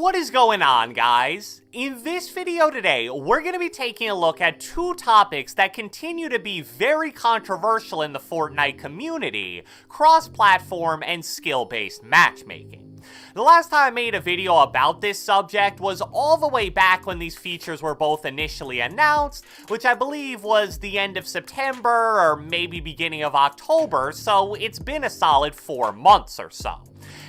What is going on, guys? In this video today, we're going to be taking a look at two topics that continue to be very controversial in the Fortnite community: cross-platform and skill-based matchmaking. The last time I made a video about this subject was all the way back when these features were both initially announced, which I believe was the end of September or maybe beginning of October, so it's been a solid 4 months or so.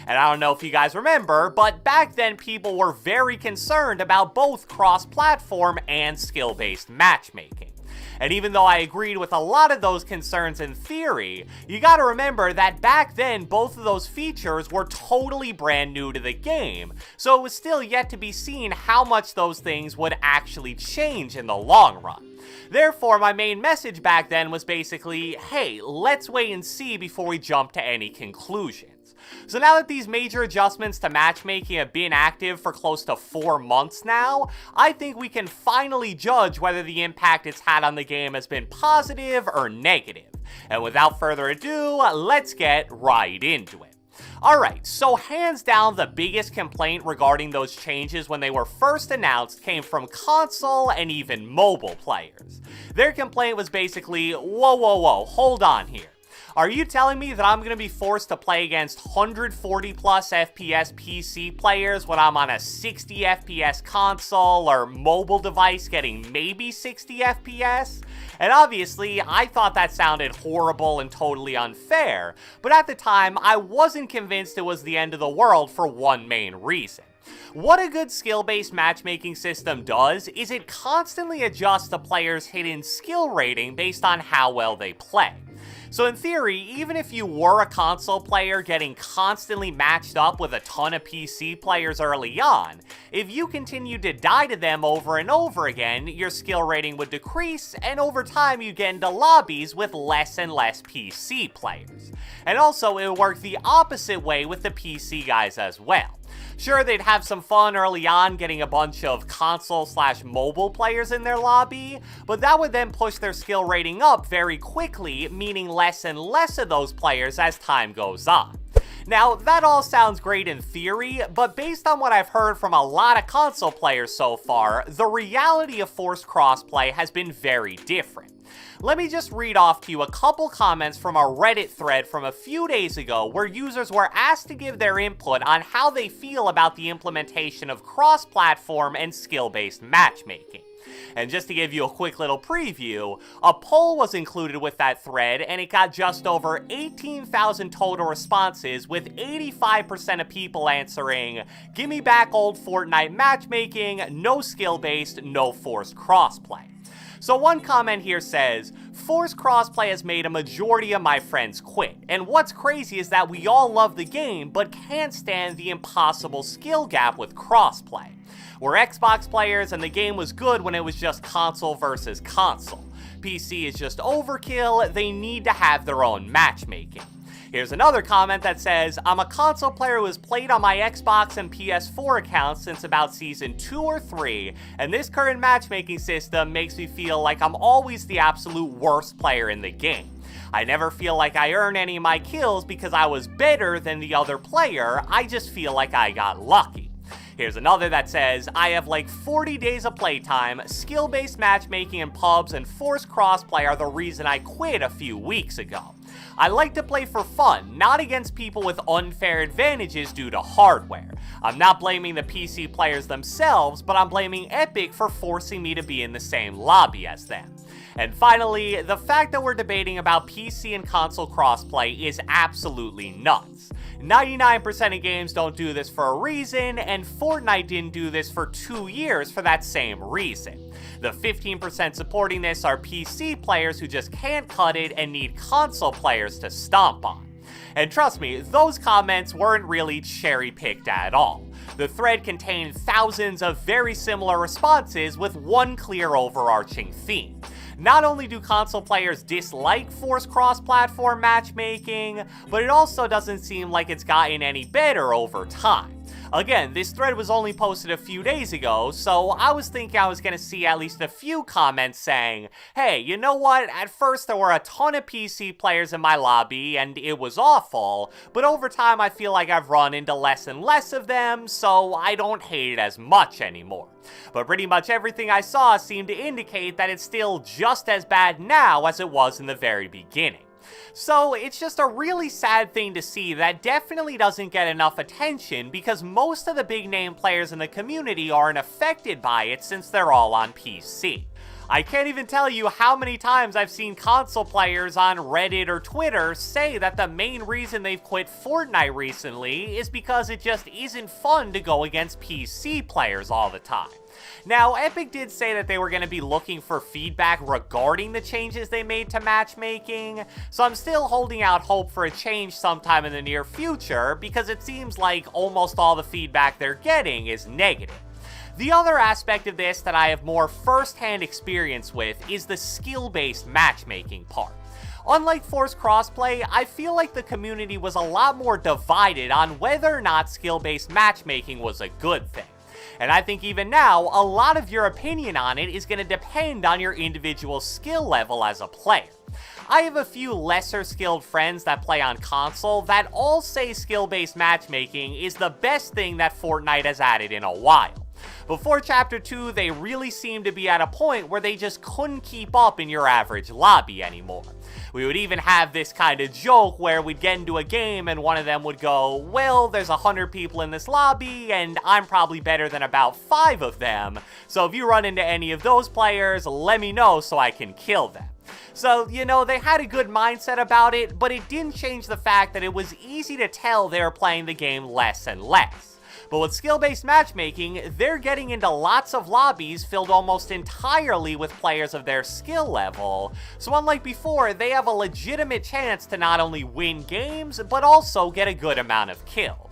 And I don't know if you guys remember, but back then people were very concerned about both cross-platform and skill-based matchmaking. And even though I agreed with a lot of those concerns in theory, you gotta remember that back then both of those features were totally brand new to the game, so it was still yet to be seen how much those things would actually change in the long run. Therefore, my main message back then was basically, hey, let's wait and see before we jump to any conclusions. So now that these major adjustments to matchmaking have been active for close to 4 months now, I think we can finally judge whether the impact it's had on the game has been positive or negative. And without further ado, let's get right into it. Alright, so hands down the biggest complaint regarding those changes when they were first announced came from console and even mobile players. Their complaint was basically, whoa, hold on here. Are you telling me that I'm going to be forced to play against 140 plus FPS PC players when I'm on a 60 FPS console or mobile device getting maybe 60 FPS? And obviously, I thought that sounded horrible and totally unfair, but at the time, I wasn't convinced it was the end of the world for one main reason. What a good skill-based matchmaking system does is it constantly adjusts a player's hidden skill rating based on how well they play. So in theory, even if you were a console player getting constantly matched up with a ton of PC players early on, if you continued to die to them over and over again, your skill rating would decrease, and over time you'd get into lobbies with less and less PC players. And also, it would work the opposite way with the PC guys as well. Sure, they'd have some fun early on getting a bunch of console/mobile players in their lobby, but that would then push their skill rating up very quickly, meaning less and less of those players as time goes on. Now, that all sounds great in theory, but based on what I've heard from a lot of console players so far, the reality of forced crossplay has been very different. Let me just read off to you a couple comments from a Reddit thread from a few days ago where users were asked to give their input on how they feel about the implementation of cross-platform and skill-based matchmaking. And just to give you a quick little preview, a poll was included with that thread and it got just over 18,000 total responses, with 85% of people answering, "Give me back old Fortnite matchmaking, no skill-based, no forced crossplay." So one comment here says, "Forced crossplay has made a majority of my friends quit, and what's crazy is that we all love the game but can't stand the impossible skill gap with crossplay. We're Xbox players and the game was good when it was just console versus console. PC is just overkill, they need to have their own matchmaking." Here's another comment that says, "I'm a console player who has played on my Xbox and PS4 accounts since about season 2 or 3, and this current matchmaking system makes me feel like I'm always the absolute worst player in the game. I never feel like I earn any of my kills because I was better than the other player, I just feel like I got lucky." Here's another that says, "I have like 40 days of playtime, skill-based matchmaking in pubs and forced crossplay are the reason I quit a few weeks ago. I like to play for fun, not against people with unfair advantages due to hardware. I'm not blaming the PC players themselves, but I'm blaming Epic for forcing me to be in the same lobby as them." And finally, the fact that we're debating about PC and console crossplay is absolutely nuts. 99% of games don't do this for a reason, and Fortnite didn't do this for 2 years for that same reason. The 15% supporting this are PC players who just can't cut it and need console players to stomp on. And trust me, those comments weren't really cherry-picked at all. The thread contained thousands of very similar responses with one clear overarching theme. Not only do console players dislike forced cross-platform matchmaking, but it also doesn't seem like it's gotten any better over time. Again, this thread was only posted a few days ago, so I was thinking I was gonna see at least a few comments saying, hey, you know what, at first there were a ton of PC players in my lobby and it was awful, but over time I feel like I've run into less and less of them, so I don't hate it as much anymore. But pretty much everything I saw seemed to indicate that it's still just as bad now as it was in the very beginning. So it's just a really sad thing to see that definitely doesn't get enough attention because most of the big name players in the community aren't affected by it since they're all on PC. I can't even tell you how many times I've seen console players on Reddit or Twitter say that the main reason they've quit Fortnite recently is because it just isn't fun to go against PC players all the time. Now, Epic did say that they were going to be looking for feedback regarding the changes they made to matchmaking, so I'm still holding out hope for a change sometime in the near future because it seems like almost all the feedback they're getting is negative. The other aspect of this that I have more first-hand experience with is the skill-based matchmaking part. Unlike forced crossplay, I feel like the community was a lot more divided on whether or not skill-based matchmaking was a good thing. And I think even now, a lot of your opinion on it is going to depend on your individual skill level as a player. I have a few lesser skilled friends that play on console that all say skill-based matchmaking is the best thing that Fortnite has added in a while. Before Chapter 2, they really seemed to be at a point where they just couldn't keep up in your average lobby anymore. We would even have this kind of joke where we'd get into a game and one of them would go, well, there's 100 people in this lobby and I'm probably better than about 5 of them, so if you run into any of those players, let me know so I can kill them. So, you know, they had a good mindset about it, but it didn't change the fact that it was easy to tell they were playing the game less and less. But with skill-based matchmaking, they're getting into lots of lobbies filled almost entirely with players of their skill level, so unlike before, they have a legitimate chance to not only win games, but also get a good amount of kills.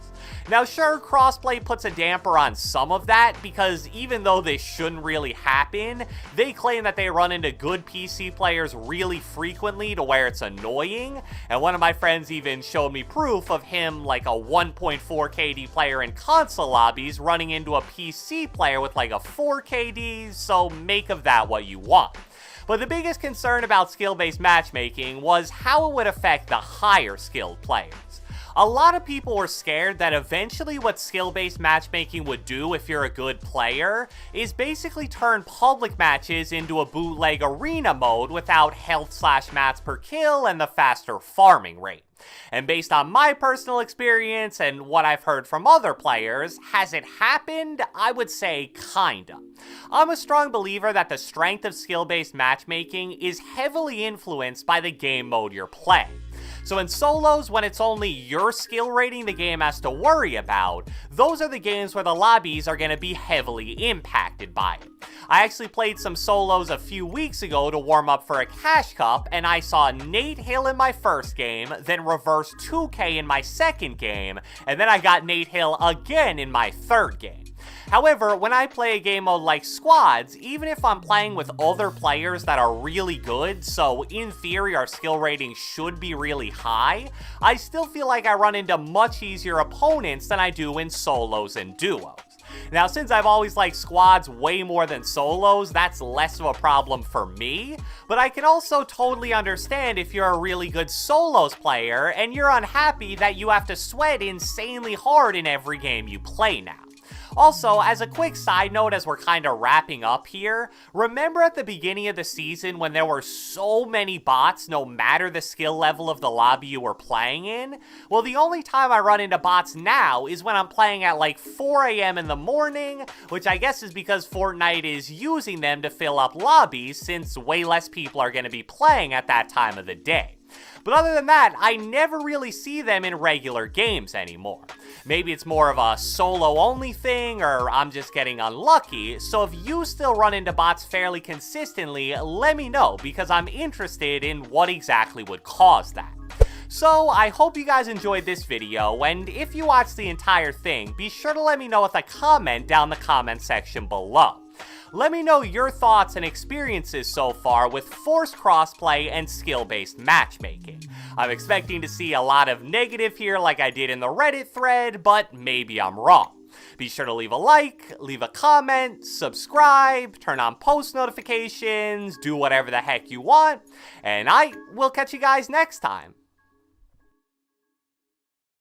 Now sure, crossplay puts a damper on some of that, because even though this shouldn't really happen, they claim that they run into good PC players really frequently to where it's annoying, and one of my friends even showed me proof of him, like a 1.4 KD player in console lobbies, running into a PC player with like a 4 KD, so make of that what you want. But the biggest concern about skill-based matchmaking was how it would affect the higher skilled players. A lot of people were scared that eventually what skill-based matchmaking would do if you're a good player is basically turn public matches into a bootleg arena mode without health/mats per kill and the faster farming rate. And based on my personal experience and what I've heard from other players, has it happened? I would say kinda. I'm a strong believer that the strength of skill-based matchmaking is heavily influenced by the game mode you're playing. So in solos, when it's only your skill rating the game has to worry about, those are the games where the lobbies are going to be heavily impacted by it. I actually played some solos a few weeks ago to warm up for a cash cup, and I saw Nate Hill in my first game, then reverse 2K in my second game, and then I got Nate Hill again in my third game. However, when I play a game mode like squads, even if I'm playing with other players that are really good, so in theory our skill rating should be really high, I still feel like I run into much easier opponents than I do in solos and duos. Now, since I've always liked squads way more than solos, that's less of a problem for me, but I can also totally understand if you're a really good solos player and you're unhappy that you have to sweat insanely hard in every game you play now. Also, as a quick side note as we're kind of wrapping up here, remember at the beginning of the season when there were so many bots no matter the skill level of the lobby you were playing in? Well, the only time I run into bots now is when I'm playing at like 4 AM in the morning, which I guess is because Fortnite is using them to fill up lobbies since way less people are going to be playing at that time of the day. But other than that, I never really see them in regular games anymore. Maybe it's more of a solo-only thing, or I'm just getting unlucky, so if you still run into bots fairly consistently, let me know, because I'm interested in what exactly would cause that. So, I hope you guys enjoyed this video, and if you watched the entire thing, be sure to let me know with a comment down the comment section below. Let me know your thoughts and experiences so far with forced crossplay and skill-based matchmaking. I'm expecting to see a lot of negative here like I did in the Reddit thread, but maybe I'm wrong. Be sure to leave a like, leave a comment, subscribe, turn on post notifications, do whatever the heck you want, and I will catch you guys next time.